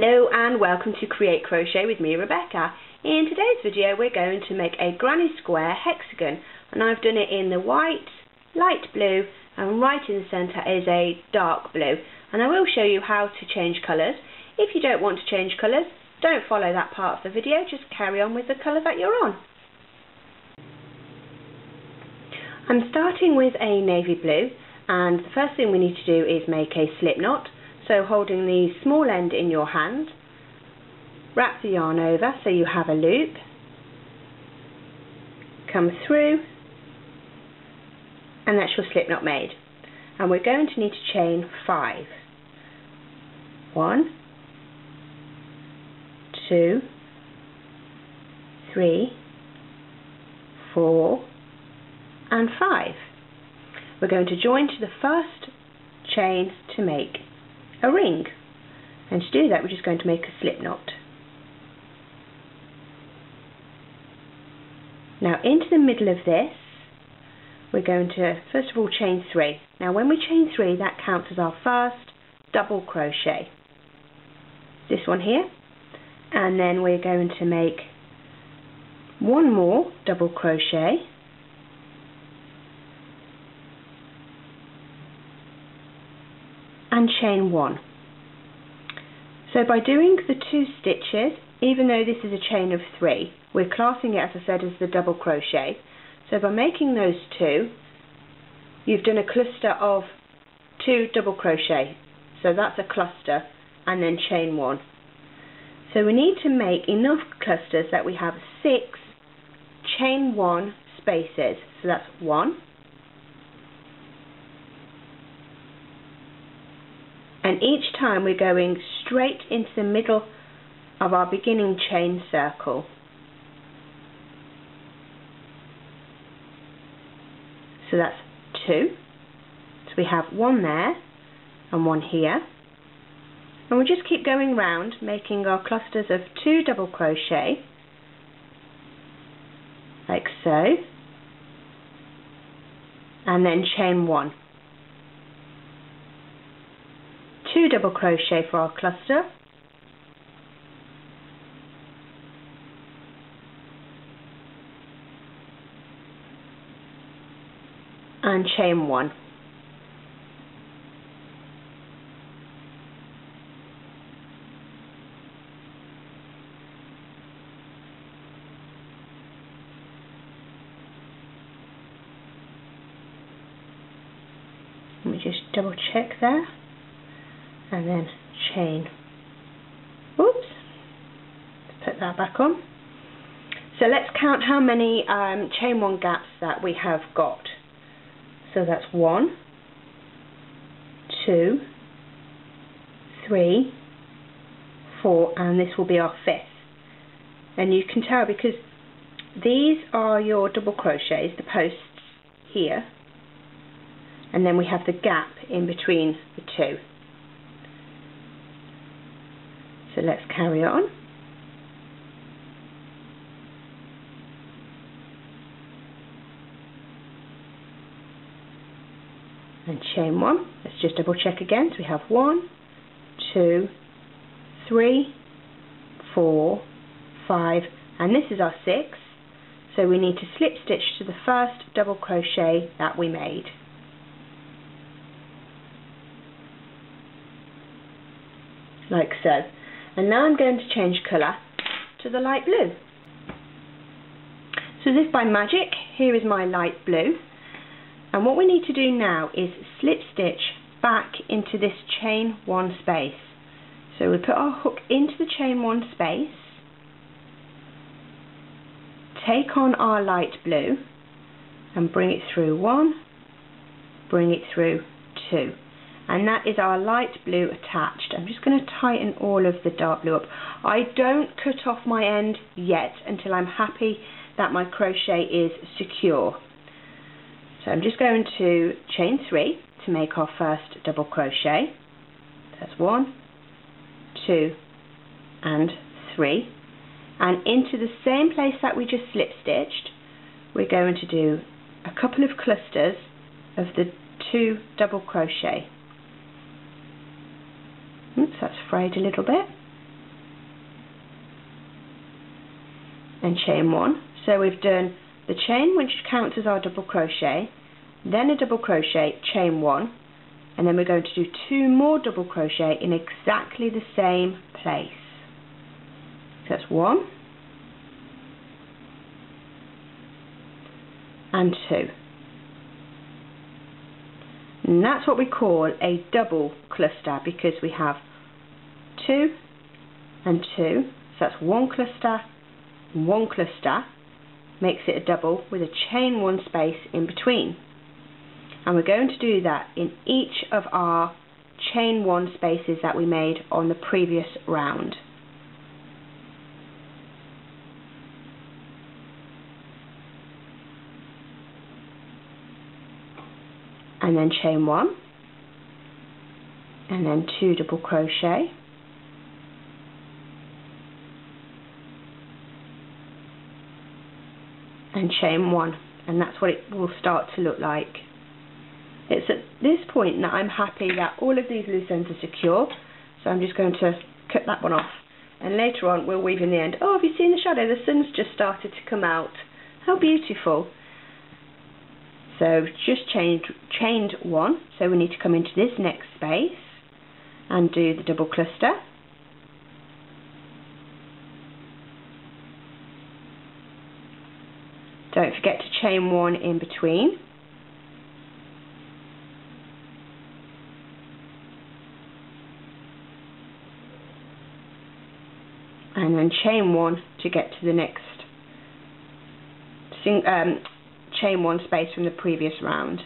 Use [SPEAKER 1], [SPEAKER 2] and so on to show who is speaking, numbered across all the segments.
[SPEAKER 1] Hello and welcome to Create Crochet with me, Rebecca. In today's video we're going to make a granny square hexagon, and I've done it in the white, light blue, and right in the centre is a dark blue, and I will show you how to change colours. If you don't want to change colours, don't follow that part of the video, just carry on with the colour that you're on. I'm starting with a navy blue, and the first thing we need to do is make a slip knot. So holding the small end in your hand, wrap the yarn over so you have a loop, come through, and that's your slip knot made. And we're going to need to chain 5. 1, 2, 3, 4, and 5. We're going to join to the first chain to make a ring, and to do that we're just going to make a slip knot. Now into the middle of this we're going to first of all chain 3. Now when we chain 3, that counts as our first double crochet, this one here, and then we're going to make one more double crochet, and chain 1. So by doing the 2 stitches, even though this is a chain of 3, we're classing it, as I said, as the double crochet. So by making those 2, you've done a cluster of 2 double crochet. So that's a cluster, and then chain 1. So we need to make enough clusters that we have 6 chain 1 spaces. So that's 1, and each time we're going straight into the middle of our beginning chain circle. So that's 2. So we have 1 there and 1 here. And we'll just keep going round making our clusters of 2 double crochet, like so, and then chain 1. 2 double crochet for our cluster, and chain 1. Let me just double check there. And then chain, oops, let's put that back on. So let's count how many chain 1 gaps that we have got. So that's 1, 2, 3, 4, and this will be our 5th. And you can tell because these are your double crochets, the posts here, and then we have the gap in between the 2. So let's carry on. And chain 1. Let's just double check again. So we have 1, 2, 3, 4, 5, and this is our 6. So we need to slip stitch to the first double crochet that we made. Like so. And now I'm going to change colour to the light blue. So as if by magic, here is my light blue. And what we need to do now is slip stitch back into this chain 1 space. So we put our hook into the chain 1 space, take on our light blue, and bring it through 1, bring it through 2. And that is our light blue attached. I'm just going to tighten all of the dark blue up. I don't cut off my end yet until I'm happy that my crochet is secure. So I'm just going to chain 3 to make our first double crochet. That's 1, 2, and 3. And into the same place that we just slip stitched, we're going to do a couple of clusters of the 2 double crochet. Oops, that's frayed a little bit. and chain 1. So we've done the chain, which counts as our double crochet, then a double crochet, chain 1, and then we're going to do 2 more double crochet in exactly the same place. So that's 1 and 2. And that's what we call a double cluster, because we have 2 and 2, so that's 1 cluster, 1 cluster, makes it a double with a chain 1 space in between. And we're going to do that in each of our chain 1 spaces that we made on the previous round. And then chain 1, and then 2 double crochet, and chain 1, and that's what it will start to look like. It's at this point that I'm happy that all of these loose ends are secure, so I'm just going to cut that one off, and later on we'll weave in the end. Oh, have you seen the shadow? The sun's just started to come out. How beautiful. So just chained 1, so we need to come into this next space and do the double cluster. Don't forget to chain 1 in between. And then chain 1 to get to the next chain 1 space from the previous round.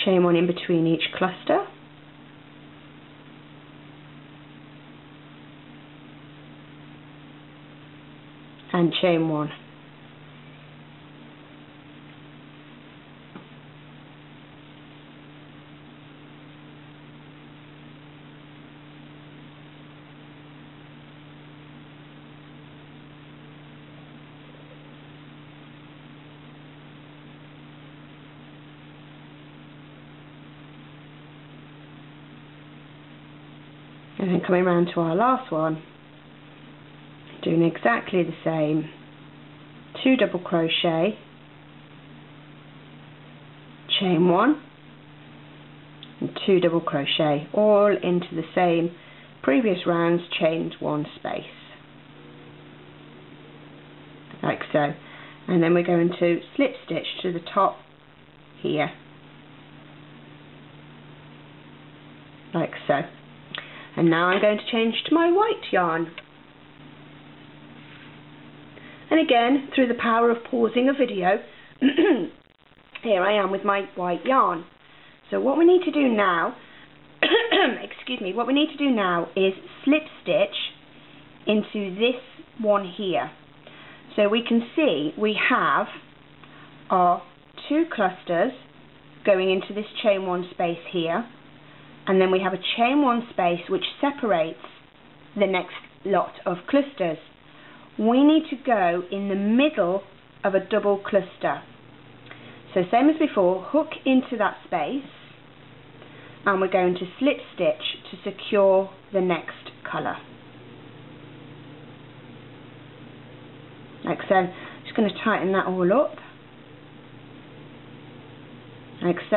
[SPEAKER 1] Chain 1 in between each cluster. And chain 1. And then coming round to our last one, doing exactly the same, 2 double crochet, chain 1 and 2 double crochet, all into the same previous round's chained 1 space, like so. And then we're going to slip stitch to the top here, like so. And now I'm going to change to my white yarn. And again, through the power of pausing a video, here I am with my white yarn. So what we need to do now, excuse me, what we need to do now is slip stitch into this one here. So we can see we have our 2 clusters going into this chain 1 space here, and then we have a chain 1 space which separates the next lot of clusters. We need to go in the middle of a double cluster. So same as before, hook into that space, and we're going to slip stitch to secure the next colour. Like so. Just going to tighten that all up. Like so.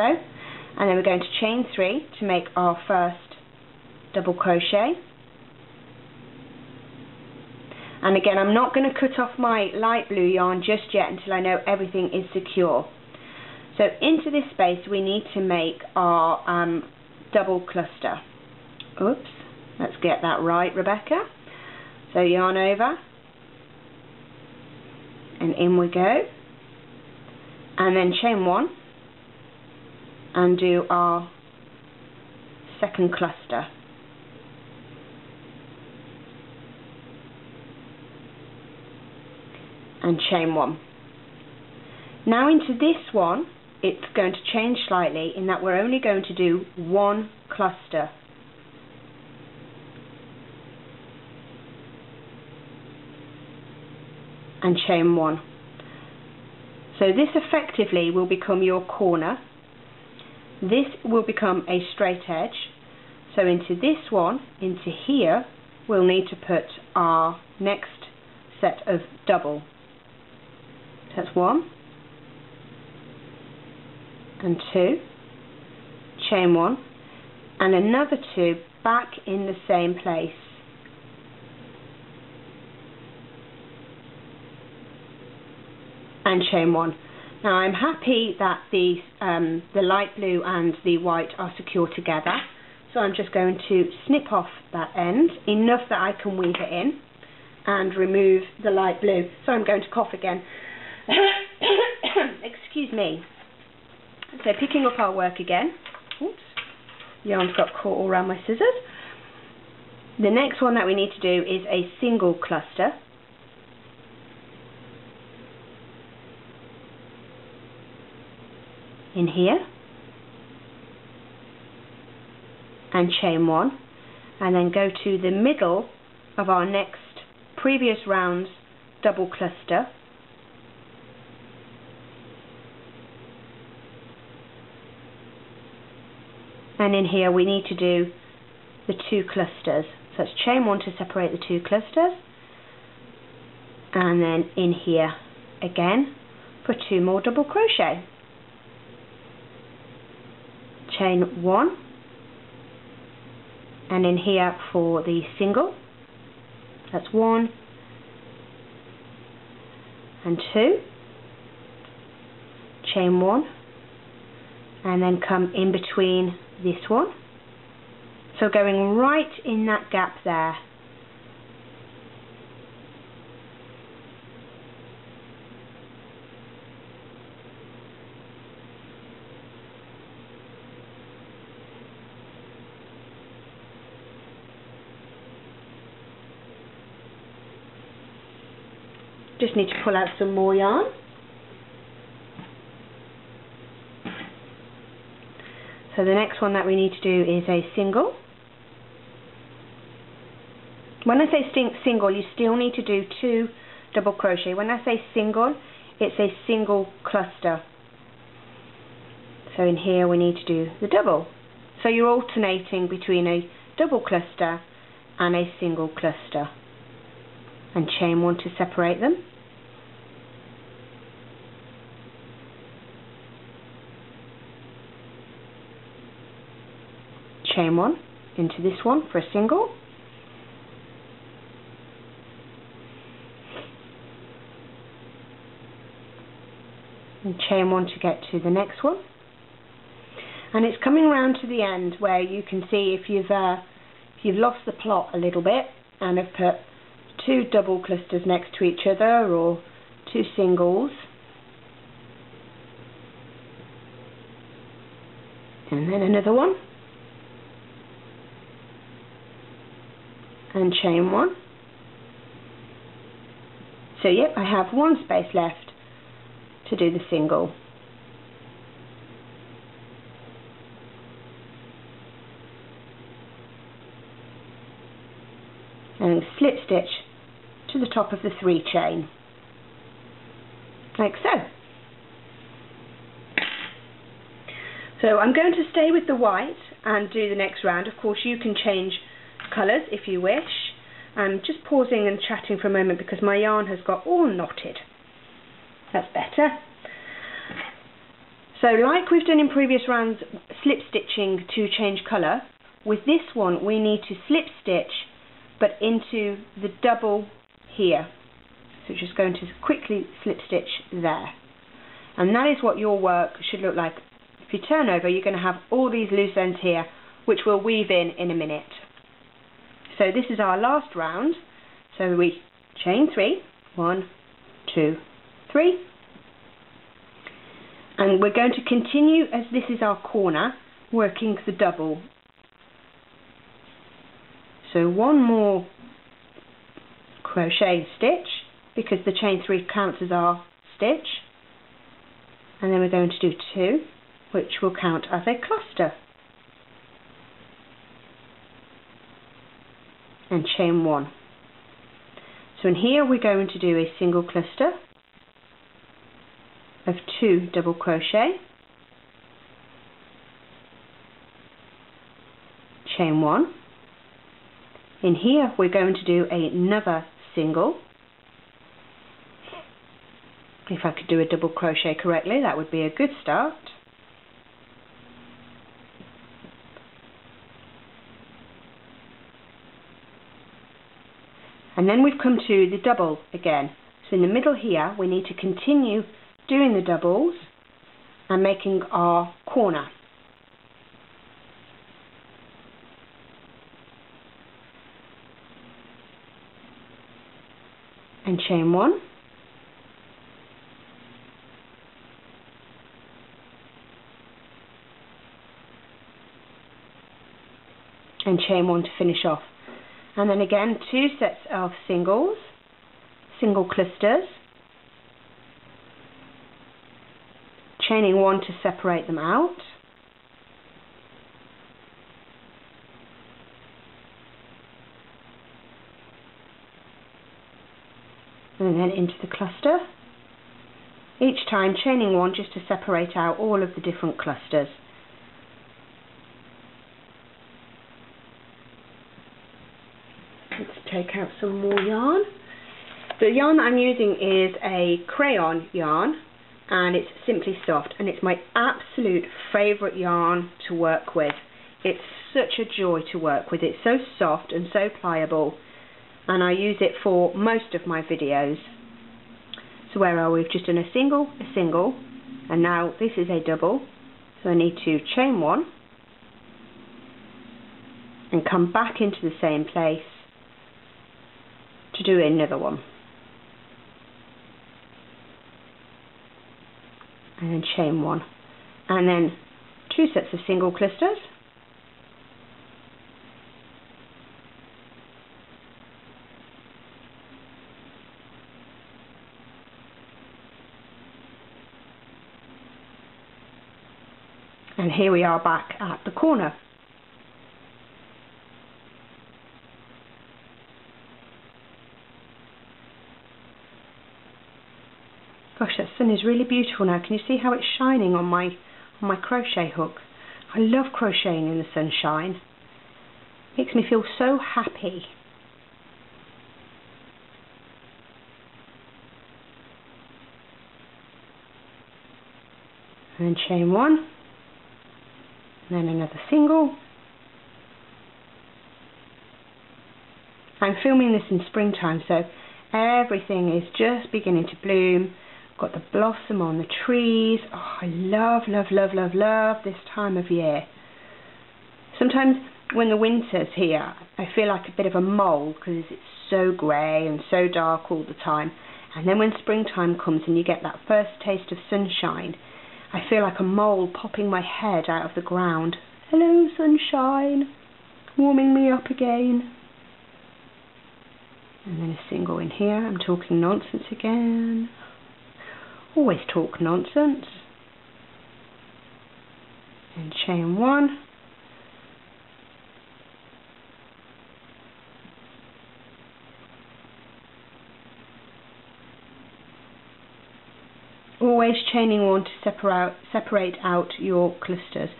[SPEAKER 1] And then we're going to chain 3 to make our first double crochet. And again, I'm not going to cut off my light blue yarn just yet until I know everything is secure. So into this space we need to make our double cluster. Oops, let's get that right, Rebecca. So yarn over, and in we go, and then chain 1 and do our second cluster. And chain 1. Now into this one, it's going to change slightly in that we're only going to do 1 cluster. And chain 1. So this effectively will become your corner. This will become a straight edge. So into this one, into here, we'll need to put our next set of double. That's 1 and 2, chain 1, and another 2 back in the same place. And chain 1. Now I'm happy that the light blue and the white are secure together, so I'm just going to snip off that end, enough that I can weave it in, and remove the light blue. So I'm going to cough again. Excuse me. So picking up our work again. Oops, yarn's got caught all around my scissors. The next one that we need to do is a single cluster. In here, and chain 1, and then go to the middle of our next previous round's double cluster, and in here we need to do the 2 clusters. So it's chain 1 to separate the 2 clusters, and then in here again for 2 more double crochet. Chain 1, and in here for the single, that's 1 and 2, chain 1, and then come in between this one, so going right in that gap there. Just need to pull out some more yarn. So the next one that we need to do is a single. When I say single, you still need to do 2 double crochet. When I say single, it's a single cluster. So in here we need to do the double. So you're alternating between a double cluster and a single cluster. And chain 1 to separate them. Chain 1 into this one for a single. And chain 1 to get to the next one. And it's coming round to the end where you can see if you've lost the plot a little bit and have put 2 double clusters next to each other or 2 singles, and then another one, and chain 1. So yep, I have 1 space left to do the single. And slip stitch to the top of the 3 chain, like so. So I'm going to stay with the white and do the next round. Of course you can change colours if you wish. I'm just pausing and chatting for a moment because my yarn has got all knotted. That's better. So like we've done in previous rounds, slip stitching to change colour, with this one we need to slip stitch but into the double here. So just going to quickly slip stitch there. And that is what your work should look like. If you turn over, you're going to have all these loose ends here, which we'll weave in a minute. So this is our last round. So we chain 3, 1, 2, 3. And we're going to continue, as this is our corner, working the double. So 1 more crochet stitch, because the chain 3 counts as our stitch, and then we're going to do 2, which will count as a cluster, and chain 1. So in here we're going to do a single cluster of 2 double crochet, chain 1. In here we're going to do another single. If I could do a double crochet correctly, that would be a good start. And then we've come to the double again. So in the middle here we need to continue doing the doubles and making our corner. And chain 1. And chain 1 to finish off. And then again 2 sets of singles, single clusters, chaining 1 to separate them out, and then into the cluster, each time chaining 1 just to separate out all of the different clusters. Let's take out some more yarn. The yarn that I'm using is a crayon yarn, and it's Simply Soft, and it's my absolute favourite yarn to work with. It's such a joy to work with. It's so soft and so pliable, and I use it for most of my videos. So where are we? We've just done a single, and now this is a double. So I need to chain 1 and come back into the same place to do another one, and then chain 1, and then 2 sets of single clusters, and here we are back at the corner. Gosh, that sun is really beautiful now. Can you see how it's shining on my crochet hook? I love crocheting in the sunshine. It makes me feel so happy. And then chain 1, and then another single. I'm filming this in springtime, so everything is just beginning to bloom. Got the blossom on the trees. Oh, I love, love, love, love, love this time of year. Sometimes when the winter's here, I feel like a bit of a mole because it's so grey and so dark all the time. And then when springtime comes and you get that first taste of sunshine, I feel like a mole popping my head out of the ground. Hello, sunshine, warming me up again. And then a single in here. I'm talking nonsense again. Always talk nonsense. And chain 1. Always chaining 1 to separate out your clusters.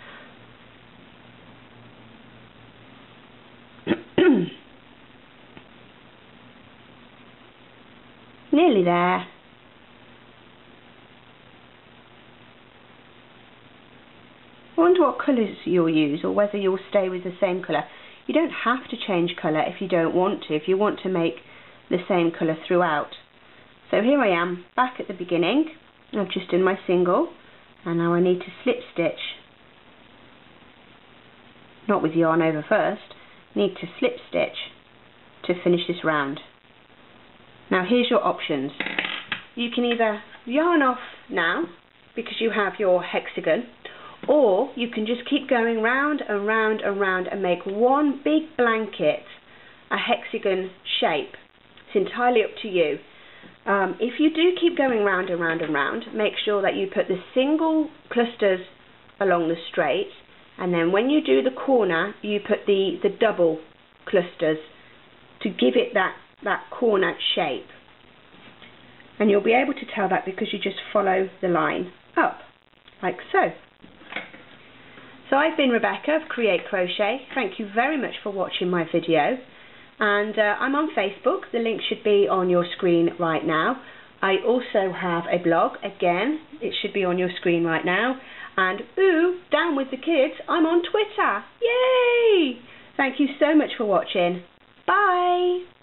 [SPEAKER 1] Nearly there. I wonder what colours you'll use, or whether you'll stay with the same colour. You don't have to change colour if you don't want to, if you want to make the same colour throughout. So here I am, back at the beginning. I've just done my single, and now I need to slip stitch. Not with yarn over first, need to slip stitch to finish this round. Now here's your options. You can either yarn off now, because you have your hexagon, or you can just keep going round and round and round and make one big blanket, a hexagon shape. It's entirely up to you. If you do keep going round and round and round, make sure that you put the single clusters along the straight, and then when you do the corner, you put the double clusters to give it that corner shape. And you'll be able to tell that because you just follow the line up, like so. So I've been Rebecca of Create Crochet. Thank you very much for watching my video. And I'm on Facebook. The link should be on your screen right now. I also have a blog. Again, it should be on your screen right now. And ooh, down with the kids, I'm on Twitter. Yay! Thank you so much for watching. Bye!